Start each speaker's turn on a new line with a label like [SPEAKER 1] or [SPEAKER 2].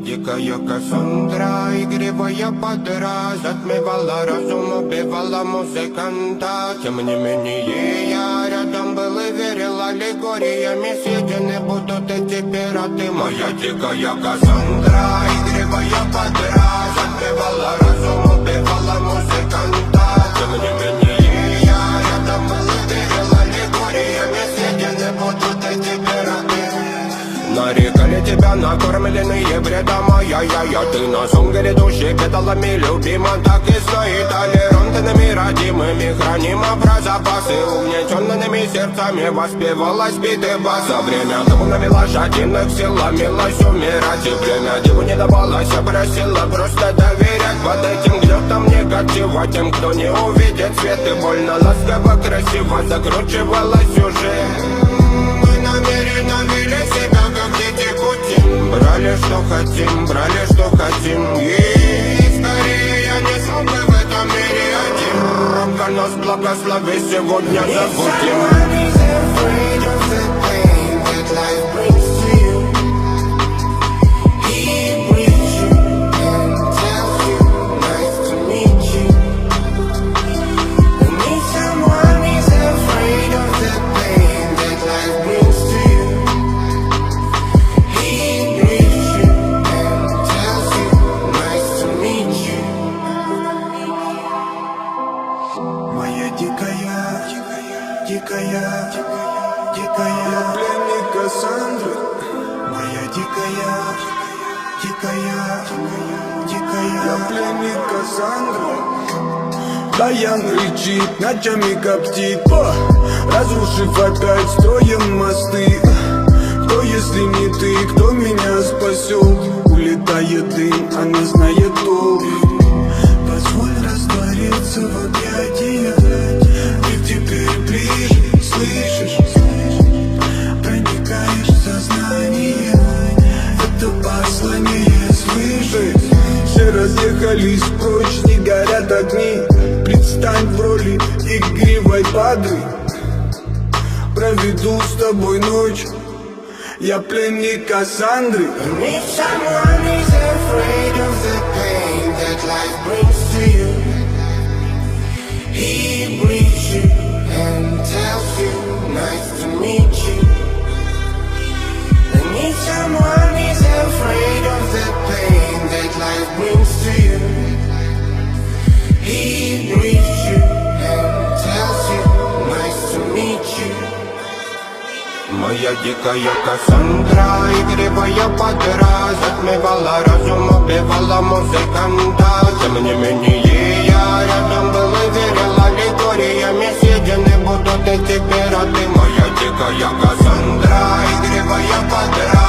[SPEAKER 1] дикая Кассандра, игривая подра, затмевала разум, убивала музыканта. Тем не менее я рядом был и верил аллегориями съедены будут эти пираты. Моя дикая Кассандра, игривая подра, затмевала разум, убивала музыканта. Тем не менее я рядом был и верил аллегориями съедены будут эти пираты. Нарекали тебя накормленные бредом, я ты на сунгере души педалами любима. Так и знай, толерантными родимыми хранима про запасы. Угнетенными сердцами воспевалась биты баса. Время тому навела жадинных сил, ломилась умирать. И время деву не давалось, я просила просто доверять. Под этим гнетом негатива тем, кто не увидит свет. И больно ласково, красиво закручивалась уже. Мы намеренно вели себя как дети Путин. Брали что хотим, и скорее я не смог бы в этом мире один. Рамка нас благослови, сегодня забудем.
[SPEAKER 2] Дикая пленник Кассандры. Моя дикая я пленник Кассандры. Баян рычит, ночами коптит, разрушив опять строем мосты. Кто, если не ты, кто меня спасет? Улетает дым, она знает толк. Позволь раствориться в объятиях. Ты теперь ближе, слышишь? Проникаешь в сознание. Это послание слышишь? Все разъехались прочь, не горят огни. Предстань в роли игривой падры. Проведу с тобой ночь. Я пленник Кассандры.
[SPEAKER 1] If someone is afraid of the pain that life brings to you, he breathes you and tells you, nice to meet you. And if someone is afraid of the pain that life brings to you, he breathes you and tells you, nice to meet you. Моя дикая Кассандра, игривая подра, затмевала разум, убивала музыканта. Тем не менее я рядом был и верил аллегориями съедены будут эти пираты. Моя дикая Кассандра, игривая подра.